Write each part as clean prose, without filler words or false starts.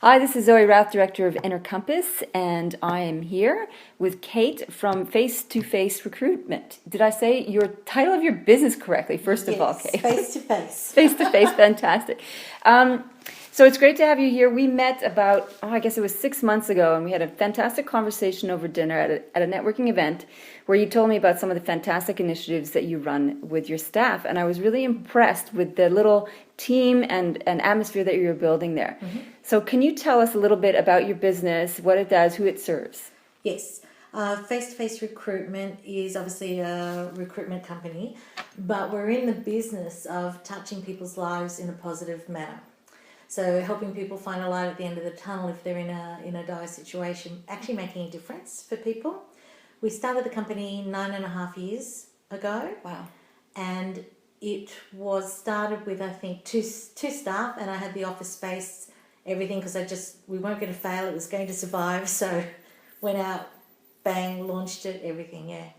Hi, this is Zoe Routh, Director of Inner Compass, and I am here with Kate from Face2face Recruitment. Did I say your title of your business correctly, first of all, Kate? Face-to-face. Face-to-face, fantastic. So it's great to have you here. We met about, I guess it was 6 months ago, and we had a fantastic conversation over dinner at a networking event where you told me about some of the fantastic initiatives that you run with your staff. And I was really impressed with the little team and atmosphere that you're building there. Mm-hmm. So can you tell us a little bit about your business, what it does, who it serves? Yes. Face-to-face recruitment is obviously a recruitment company, but we're in the business of touching people's lives in a positive manner. So helping people find a light at the end of the tunnel if they're in a dire situation, actually making a difference for people. We started the company 9.5 years ago. Wow. And it was started with, I think, two staff, and I had the office space, everything, because we weren't going to fail, it was going to survive. So went out, bang, launched it, everything, yeah.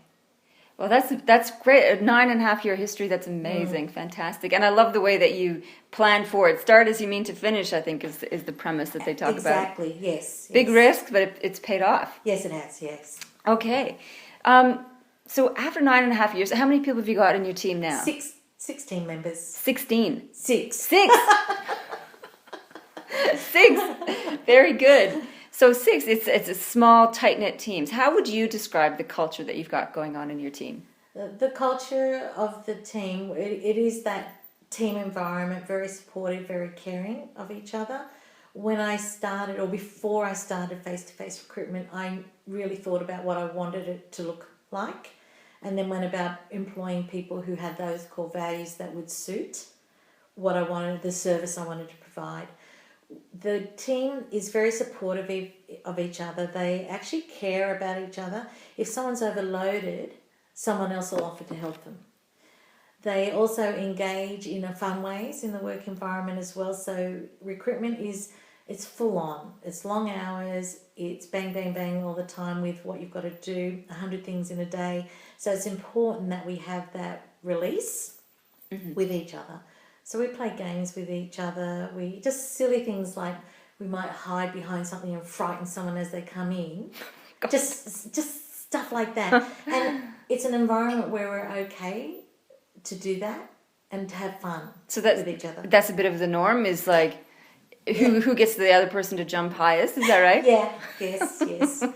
Well, that's great. A 9.5 year history. That's amazing, fantastic, and I love the way that you plan for it. Start as you mean to finish, I think, is the premise that they talk about. Exactly. Yes. Big risk, but it's paid off. Yes, it has. Yes. Okay, so after 9.5 years, how many people have you got in your team now? 16 members. 16. Six. Very good. So 6, it's a small, tight-knit teams. How would you describe the culture that you've got going on in your team? The culture of the team, it is that team environment, very supportive, very caring of each other. When I started, or before I started face-to-face recruitment, I really thought about what I wanted it to look like, and then went about employing people who had those core values that would suit what I wanted, the service I wanted to provide. The team is very supportive of each other. They actually care about each other. If someone's overloaded, someone else will offer to help them. They also engage in fun ways in the work environment as well. So recruitment it's full on. It's long hours. It's bang, bang, bang all the time with what you've got to do, 100 things in a day. So it's important that we have that release with each other. So we play games with each other. We just silly things like we might hide behind something and frighten someone as they come in. Just stuff like that. And it's an environment where we're okay to do that and to have fun with each other. That's a bit of the norm, is like who gets the other person to jump highest, is that right? Yeah, yes. And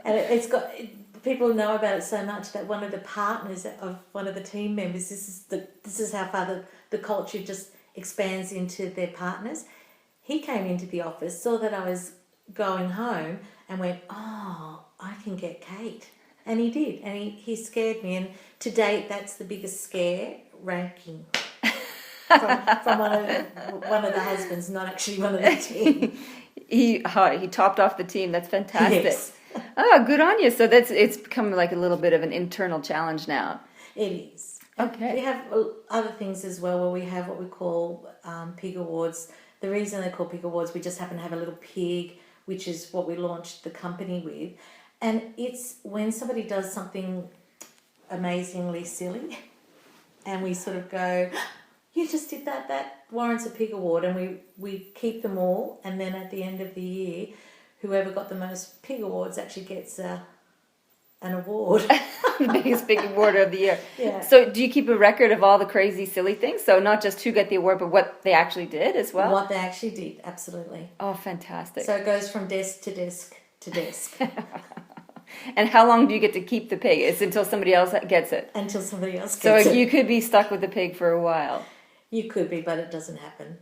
it's got... People know about it so much that one of the partners of one of the team members, this is how far the culture just expands into their partners. He came into the office, saw that I was going home, and went, "Oh, I can get Kate," and he did, and he scared me. And to date, that's the biggest scare ranking from one of the husbands, not actually one of the team. He topped off the team. That's fantastic. Yes. Oh, good on you. So it's become like a little bit of an internal challenge now. It is. Okay. We have other things as well where we have what we call pig awards. The reason they're called pig awards, we just happen to have a little pig, which is what we launched the company with. And it's when somebody does something amazingly silly and we sort of go, "You just did that warrants a pig award," and we keep them all, and then at the end of the year, whoever got the most pig awards actually gets an award. Biggest pig award of the year. Yeah. So do you keep a record of all the crazy, silly things? So not just who got the award, but what they actually did as well? What they actually did, absolutely. Oh, fantastic. So it goes from desk to desk to desk. And how long do you get to keep the pig? It's until somebody else gets it? Until somebody else so gets it. So you could be stuck with the pig for a while. You could be, but it doesn't happen.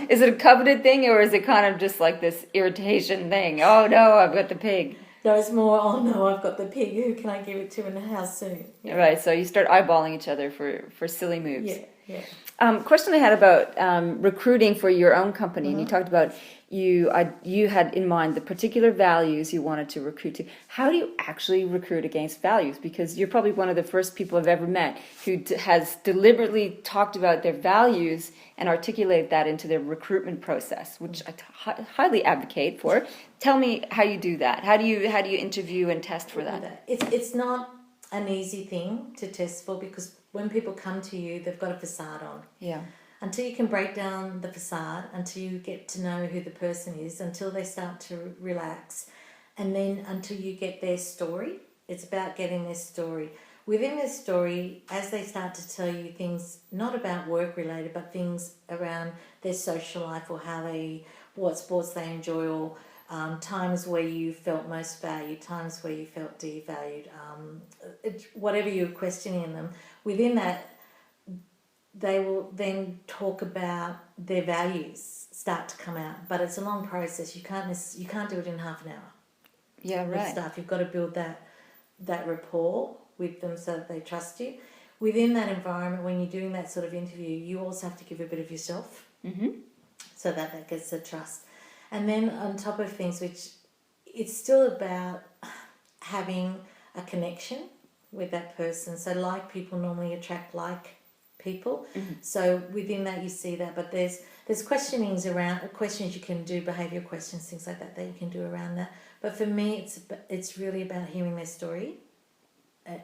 Is it a coveted thing, or is it kind of just like this irritation thing? Oh no, I've got the pig. No, it's more, oh no, I've got the pig. Who can I give it to in the house soon? Yeah. Right, so you start eyeballing each other for silly moves. Yeah. Question I had about recruiting for your own company, and you talked about you had in mind the particular values you wanted to recruit to. How do you actually recruit against values? Because you're probably one of the first people I've ever met who has deliberately talked about their values and articulated that into their recruitment process, which I highly advocate for. Tell me how you do that. How do you interview and test for that? It's not an easy thing to test for, because when people come to you, they've got a facade on. Yeah. until you can break down the facade, until you get to know who the person is, until they start to relax, and then until you get their story. It's about getting their story. Within their story, as they start to tell you things not about work related, but things around their social life or what sports they enjoy, or times where you felt most valued, times where you felt devalued, whatever you're questioning in them, within that, they will then talk about their values start to come out. But it's a long process. You can't do it in half an hour. Yeah, With right. stuff, you've got to build that rapport with them so that they trust you. Within that environment, when you're doing that sort of interview, you also have to give a bit of yourself, so that gets the trust. And then on top of things, which it's still about having a connection with that person. So like people normally attract like people. So within that you see that, but there's questions you can do, behavioural questions, things like that you can do around that. But for me, it's really about hearing their story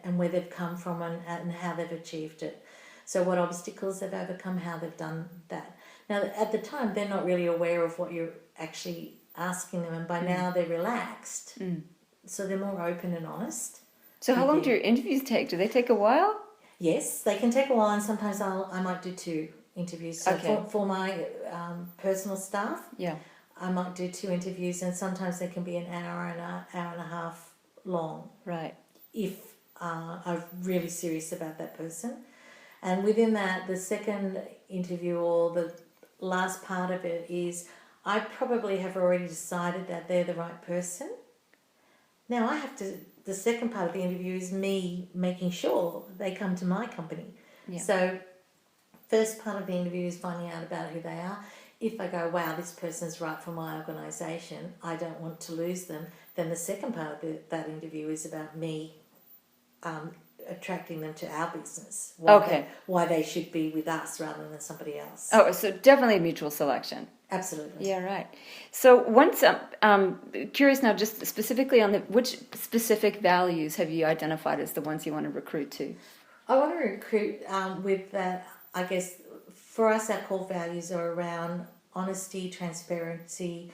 and where they've come from and how they've achieved it. So what obstacles they've overcome, how they've done that. Now, at the time, they're not really aware of what you're actually asking them, and by now they're relaxed, so they're more open and honest. So how long do your interviews take? Do they take a while? Yes, they can take a while, and sometimes I might do 2 interviews. So for my personal staff, I might do 2 interviews, and sometimes they can be an hour and a half long. Right. If I'm really serious about that person. And within that, the second interview or the last part of it is I probably have already decided that they're the right person. Now the second part of the interview is me making sure they come to my company. Yeah. So first part of the interview is finding out about who they are. If I go, wow, this person's right for my organisation, I don't want to lose them, then the second part of that interview is about me attracting them to our business. Why they should be with us rather than somebody else. Oh, so definitely mutual selection. Absolutely. Yeah, right. So once, curious now, just specifically on which specific values have you identified as the ones you want to recruit to? I want to recruit with that, I guess, for us, our core values are around honesty, transparency,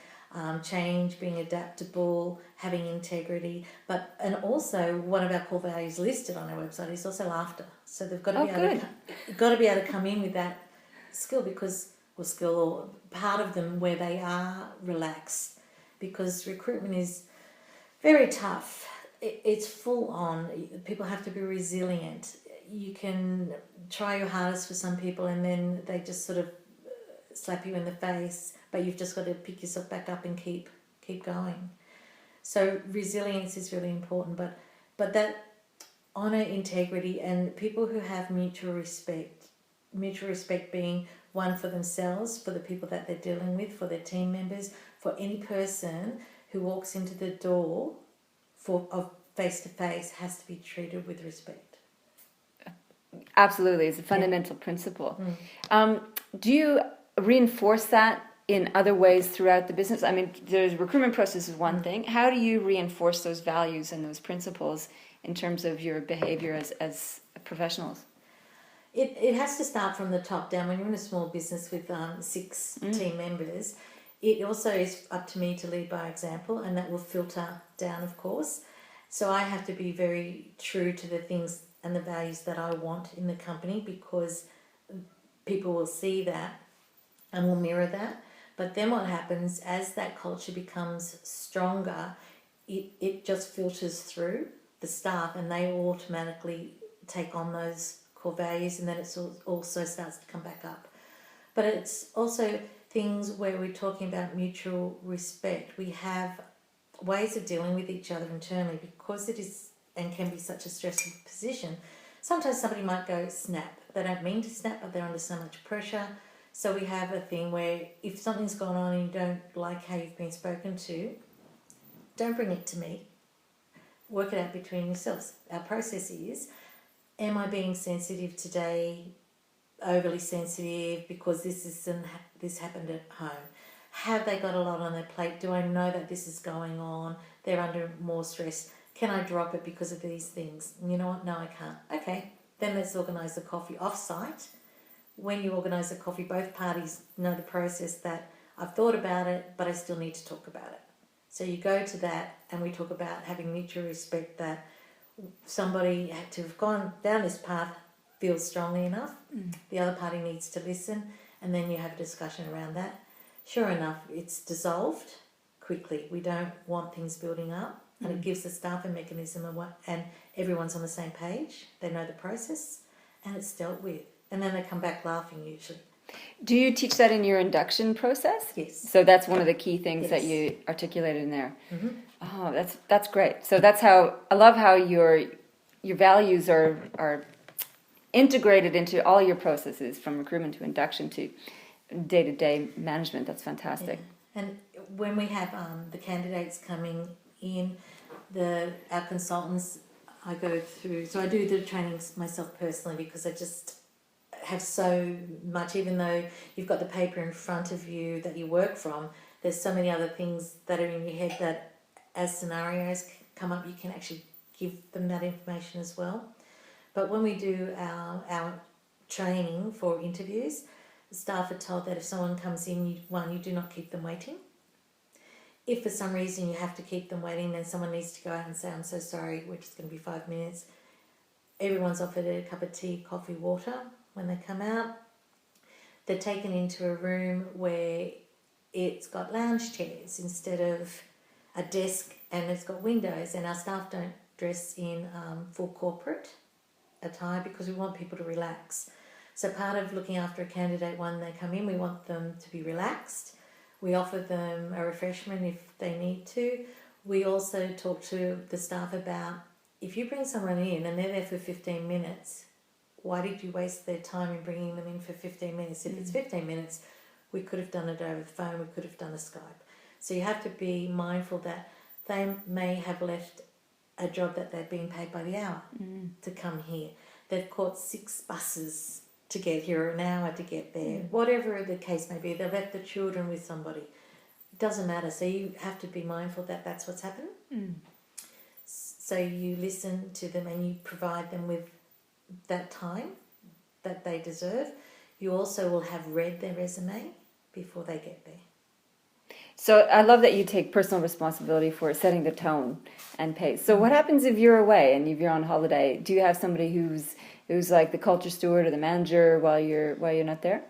change, being adaptable, having integrity, and also one of our core values listed on our website is also laughter. So they've got to be able to come in with that skill or part of them where they are relaxed, because recruitment is very tough. It's full on. People have to be resilient. You can try your hardest for some people and then they just sort of slap you in the face, but you've just got to pick yourself back up and keep going. So resilience is really important, but that honour, integrity, and people who have mutual respect being one for themselves, for the people that they're dealing with, for their team members, for any person who walks into the door of face-to-face has to be treated with respect. Absolutely, it's a fundamental principle. Do you reinforce that in other ways throughout the business? I mean, the recruitment process is one thing. How do you reinforce those values and those principles in terms of your behavior as professionals? It has to start from the top down. When you're in a small business with 6 team members, it also is up to me to lead by example, and that will filter down, of course. So I have to be very true to the things and the values that I want in the company, because people will see that and will mirror that. But then what happens, as that culture becomes stronger, it just filters through the staff and they automatically take on those core values, and then it also starts to come back up. But it's also things where we're talking about mutual respect. We have ways of dealing with each other internally, because it is and can be such a stressful position. Sometimes somebody might go snap. They don't mean to snap, but they're under so much pressure. So we have a thing where if something's gone on and you don't like how you've been spoken to, don't bring it to me. Work it out between yourselves. Our process is, am I being sensitive today, overly sensitive because this happened at home? Have they got a lot on their plate? Do I know that this is going on? They're under more stress. Can I drop it because of these things? You know what? No, I can't. Okay, then let's organise the coffee off-site when you organise a coffee, both parties know the process that I've thought about it, but I still need to talk about it. So you go to that and we talk about having mutual respect that somebody had to have gone down this path feels strongly enough. The other party needs to listen, and then you have a discussion around that. Sure enough, it's dissolved quickly. We don't want things building up, and it gives the staff a mechanism and everyone's on the same page. They know the process, and it's dealt with. And then they come back laughing usually. Do you teach that in your induction process? Yes. So that's one of the key things that you articulated in there. Oh, that's great. So that's how I love how your values are integrated into all your processes, from recruitment to induction to day-to-day management. That's fantastic. Yeah. And when we have the candidates coming in, our consultants, I go through. So I do the trainings myself personally because I just have so much. Even though you've got the paper in front of you that you work from, there's so many other things that are in your head that, as scenarios come up, you can actually give them that information as well. But when we do our training for interviews, the staff are told that if someone comes in, you do not keep them waiting. If for some reason you have to keep them waiting, then someone needs to go out and say, I'm so sorry, we're just going to be 5 minutes. Everyone's offered a cup of tea, coffee, water when they come out. They're taken into a room where it's got lounge chairs instead of a desk, and it's got windows, and our staff don't dress in full corporate attire because we want people to relax. So part of looking after a candidate when they come in, we want them to be relaxed. We offer them a refreshment if they need to. We also talk to the staff about, if you bring someone in and they're there for 15 minutes, why did you waste their time in bringing them in for 15 minutes? If it's 15 minutes, we could have done it over the phone, we could have done a Skype. So you have to be mindful that they may have left a job that they're being paid by the hour to come here. They've caught 6 buses to get here, or an hour to get there, whatever the case may be. They've left the children with somebody. It doesn't matter. So you have to be mindful that that's what's happened. So you listen to them and you provide them with that time that they deserve. You also will have read their resume before they get there. So I love that you take personal responsibility for setting the tone and pace. So what happens if you're away and if you're on holiday? Do you have somebody who's like the culture steward or the manager while you're not there?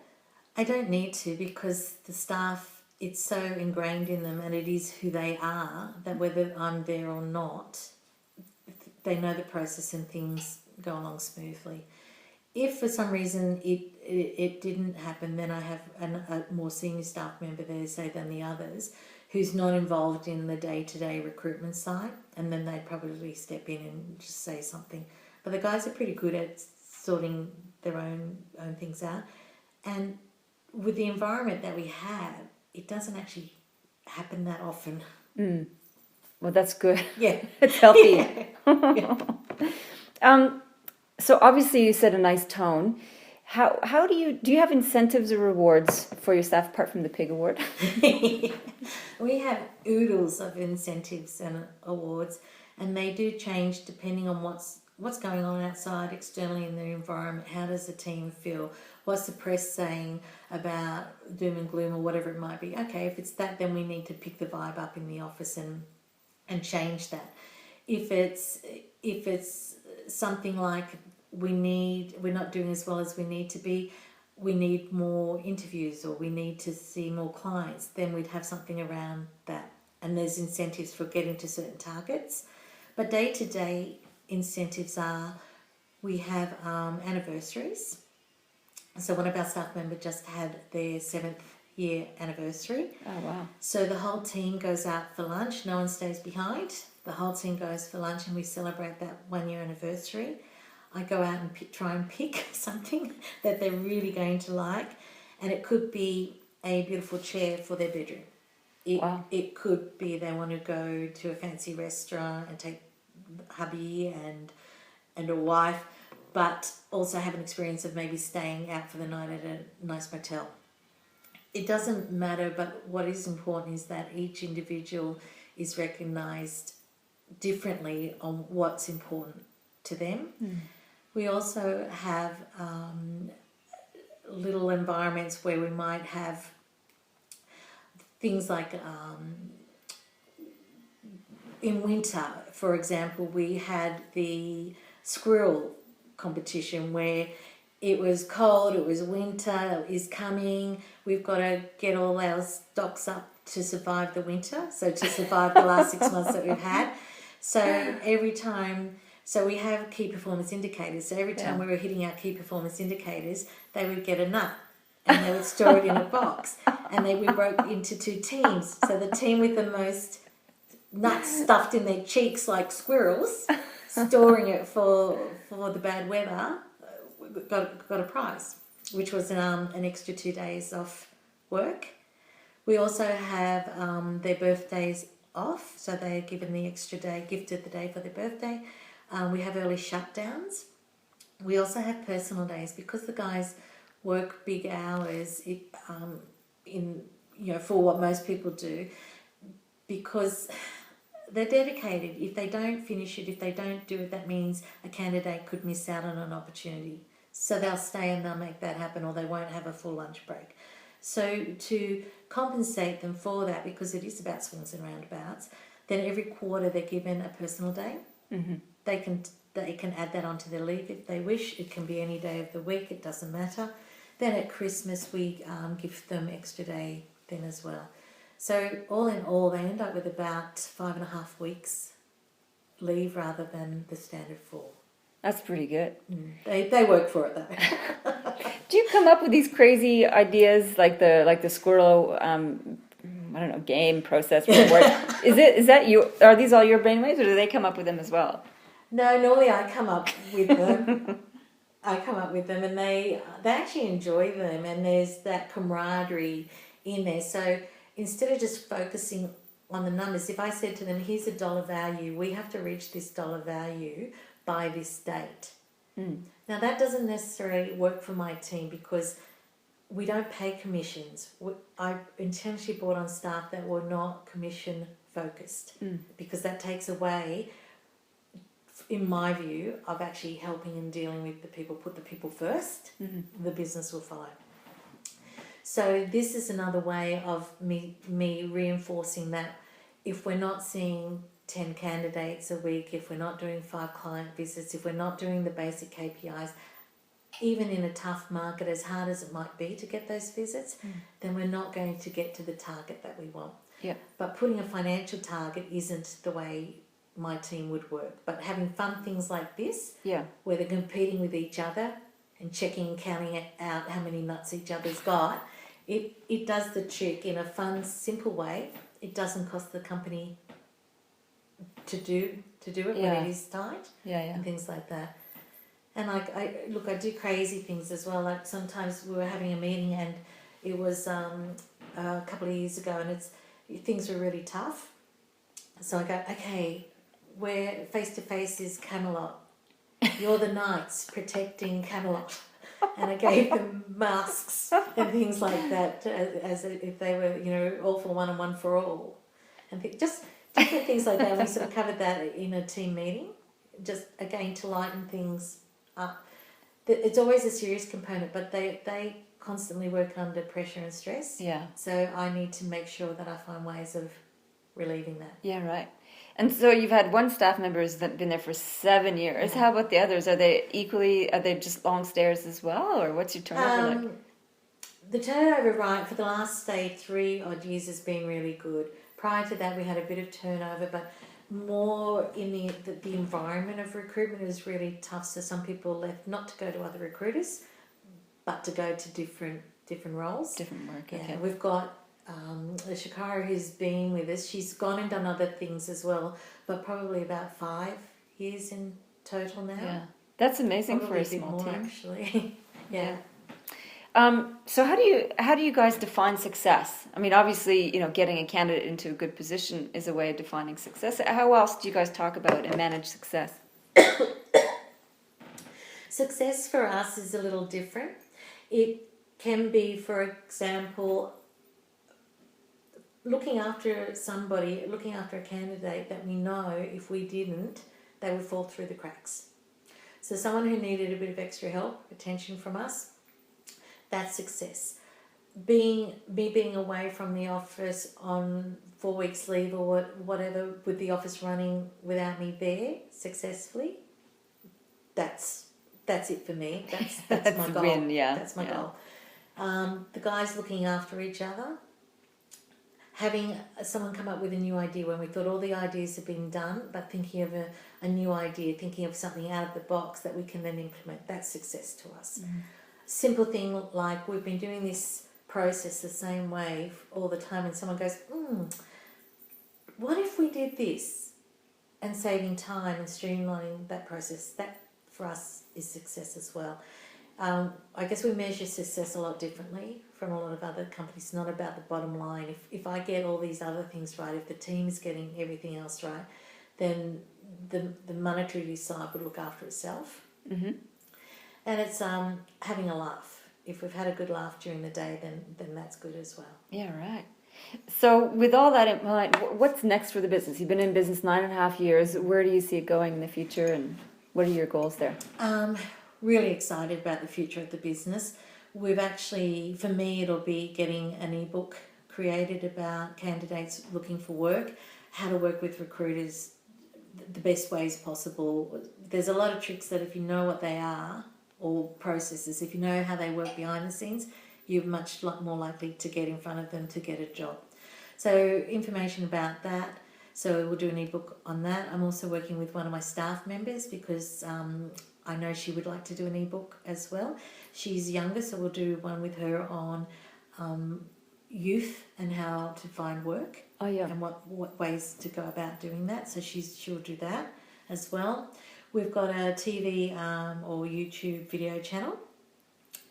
I don't need to, because the staff, it's so ingrained in them and it is who they are, that whether I'm there or not, they know the process and things go along smoothly. If for some reason it didn't happen, then I have a more senior staff member there, say, than the others, who's not involved in the day-to-day recruitment side, and then they'd probably step in and just say something. But the guys are pretty good at sorting their own things out. And with the environment that we have, it doesn't actually happen that often. Well, that's good. Yeah. It's healthy. Yeah. So obviously you set a nice tone. How do you have incentives or rewards for your staff apart from the pig award? We have oodles of incentives and awards, and they do change depending on what's going on outside externally in the environment. How does the team feel? What's the press saying about doom and gloom or whatever it might be? Okay, if it's that, then we need to pick the vibe up in the office and change that. If it's something like we're not doing as well as we need to be, we need more interviews or we need to see more clients, then we'd have something around that. And there's incentives for getting to certain targets. But day-to-day incentives are, we have anniversaries. So one of our staff members just had their 7th year anniversary. Oh, wow. So the whole team goes out for lunch. No one stays behind. The whole team goes for lunch and we celebrate that 1 year anniversary. I go out and try and pick something that they're really going to like. And it could be a beautiful chair for their bedroom. It could be they want to go to a fancy restaurant and take hubby and a wife, but also have an experience of maybe staying out for the night at a nice motel. It doesn't matter, but what is important is that each individual is recognised differently on what's important to them. We also have little environments where we might have things like in winter, for example, we had the squirrel competition where it was cold, it was winter, it is coming, we've got to get all our stocks up to survive the winter, so to survive the last 6 months that we've had. So every time, so we have key performance indicators, so every time we were hitting our key performance indicators, they would get a nut and they would store it in a box, and we broke into 2 teams. So the team with the most nuts stuffed in their cheeks like squirrels, storing it for the bad weather, got a prize, which was an extra 2 days off work. We also have their birthdays off, so they're given the extra day, gifted the day for their birthday. We have early shutdowns. We also have personal days because the guys work big hours for what most people do, because they're dedicated. If they don't finish it, if they don't do it, that means a candidate could miss out on an opportunity. So they'll stay and they'll make that happen, or they won't have a full lunch break. So to compensate them for that, because it is about swings and roundabouts, then every quarter they're given a personal day. Mm-hmm. They can add that onto their leave if they wish. It can be any day of the week, it doesn't matter. Then at Christmas we give them extra day then as well. So all in all, they end up with about 5.5 weeks leave rather than the standard 4. That's pretty good. They work for it though. Do you come up with these crazy ideas like the squirrel I don't know, game process reward? Is that you? Are these all your brainwaves, or do they come up with them as well? No, normally I come up with them. And they actually enjoy them, and there's that camaraderie in there. So instead of just focusing on the numbers, if I said to them, here's a dollar value, we have to reach this dollar value by this date. Now that doesn't necessarily work for my team because we don't pay commissions. I intentionally brought on staff that were not commission focused because that takes away, in my view, of actually helping and dealing with the people. Put the people first, the business will follow. So this is another way of me reinforcing that if we're not seeing 10 candidates a week, if we're not doing 5 client visits, if we're not doing the basic KPIs, even in a tough market, as hard as it might be to get those visits, then we're not going to get to the target that we want. Yeah. But putting a financial target isn't the way my team would work. But having fun things like this, where they're competing with each other and checking and counting out how many nuts each other's got, it does the trick in a fun, simple way. It doesn't cost the company to do it when it is tight and things like that. And I do crazy things as well. Like sometimes we were having a meeting and it was a couple of years ago, and things were really tough. So I go, okay, we're face-to-face is Camelot. You're the knights protecting Camelot. And I gave them masks and things like that, as if they were, all for one and one for all, and just different things like that. We sort of covered that in a team meeting, just again to lighten things up. It's always a serious component, but they constantly work under pressure and stress. Yeah. So I need to make sure that I find ways of relieving that. Yeah, right. And so you've had one staff member who's been there for 7 years. How about the others? Are they just long stayers as well, or what's your turnover like? The turnover, right, for the last, 3 odd years has been really good. Prior to that, we had a bit of turnover, but more in the environment of recruitment is really tough. So some people left not to go to other recruiters, but to go to different roles. Different work, okay. We've got Shakara, who's been with us, she's gone and done other things as well, but probably about 5 years in total now. Yeah, that's amazing probably for a small more, team. Actually, yeah. So how do you guys define success? I mean, obviously, getting a candidate into a good position is a way of defining success. How else do you guys talk about and manage success? Success for us is a little different. It can be, for example, looking after a candidate that we know if we didn't, they would fall through the cracks. So someone who needed a bit of extra help, attention from us, that's success. Being away from the office on 4 weeks leave or whatever, with the office running without me there successfully, that's it for me. That's my goal. Win, yeah. That's my goal. The guys looking after each other, having someone come up with a new idea when we thought all the ideas have been done, but thinking of a new idea, thinking of something out of the box that we can then implement, that's success to us. Simple thing like we've been doing this process the same way all the time, and someone goes, what if we did this, and saving time and streamlining that process, that for us is success as well. I guess we measure success a lot differently from a lot of other companies. It's not about the bottom line. If I get all these other things right, if the team is getting everything else right, then the monetary side would look after itself. And it's having a laugh. If we've had a good laugh during the day, then that's good as well. Yeah, right. So with all that in mind, what's next for the business? You've been in business 9.5 years. Where do you see it going in the future, and what are your goals there? Really excited about the future of the business. We've actually, for me, it'll be getting an ebook created about candidates looking for work, how to work with recruiters the best ways possible. There's a lot of tricks that if you know what they are, or processes, if you know how they work behind the scenes, you're much more likely to get in front of them to get a job. So information about that. So we'll do an ebook on that. I'm also working with one of my staff members because I know she would like to do an ebook as well. She's younger, so we'll do one with her on youth and how to find work. Oh, yeah. And what ways to go about doing that. So she'll do that as well. We've got a TV or YouTube video channel,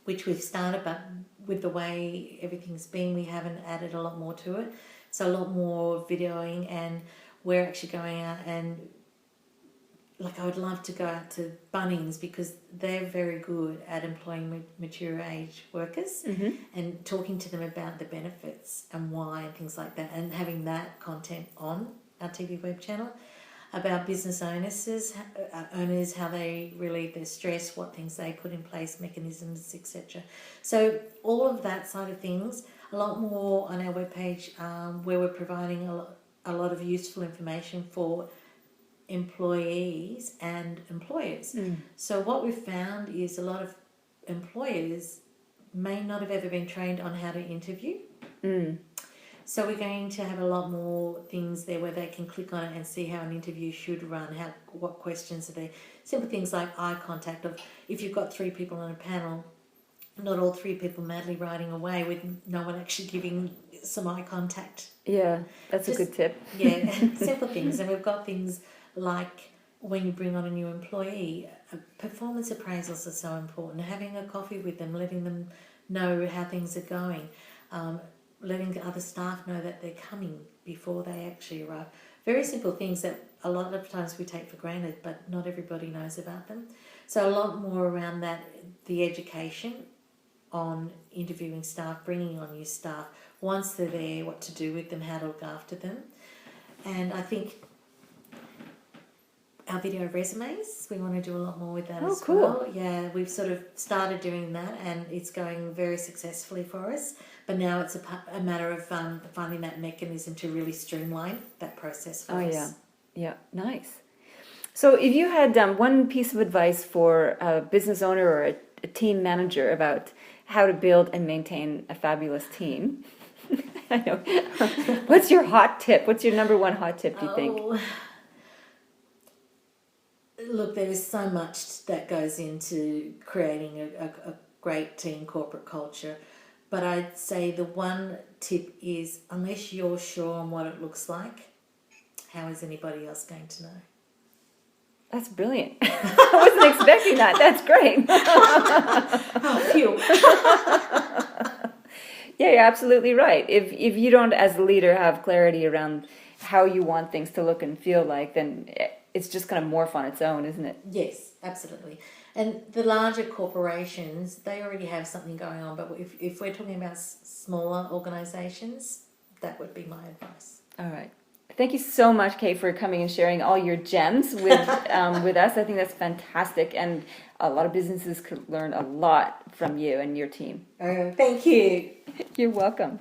which we've started, but with the way everything's been, we haven't added a lot more to it. So a lot more videoing, and we're actually going out and, like, I would love to go out to Bunnings because they're very good at employing mature age workers and talking to them about the benefits and why and things like that, and having that content on our TV web channel. About business owners, how they relieve their stress, what things they put in place, mechanisms, etc. So all of that side of things, a lot more on our webpage, where we're providing a lot of useful information for employees and employers. So what we've found is a lot of employers may not have ever been trained on how to interview. So we're going to have a lot more things there where they can click on it and see how an interview should run, what questions are there. Simple things like eye contact. Of if you've got 3 people on a panel, not all 3 people madly riding away with no one actually giving some eye contact. Yeah, that's a good tip. Yeah, simple things. And we've got things like when you bring on a new employee, performance appraisals are so important. Having a coffee with them, letting them know how things are going. Letting other staff know that they're coming before they actually arrive. Very simple things that a lot of times we take for granted, but not everybody knows about them. So a lot more around that, the education on interviewing staff, bringing on new staff, once they're there, what to do with them, how to look after them. And I think our video resumes, we want to do a lot more with that as cool. well. Yeah, we've sort of started doing that and it's going very successfully for us. But now it's a matter of finding that mechanism to really streamline that process for us. Oh, yeah, nice. So if you had one piece of advice for a business owner or a team manager about how to build and maintain a fabulous team, I know. What's your hot tip? What's your number one hot tip, do you think? Look, there is so much that goes into creating a great team corporate culture. But I'd say the one tip is, unless you're sure on what it looks like, how is anybody else going to know? That's brilliant. I wasn't expecting that. That's great. Oh, phew. Yeah, you're absolutely right. If you don't, as a leader, have clarity around how you want things to look and feel like, then it's just going to morph on its own, isn't it? Yes, absolutely. And the larger corporations, they already have something going on. But if we're talking about smaller organisations, that would be my advice. All right. Thank you so much, Kate, for coming and sharing all your gems with with us. I think that's fantastic, and a lot of businesses could learn a lot from you and your team. Thank you. You're welcome.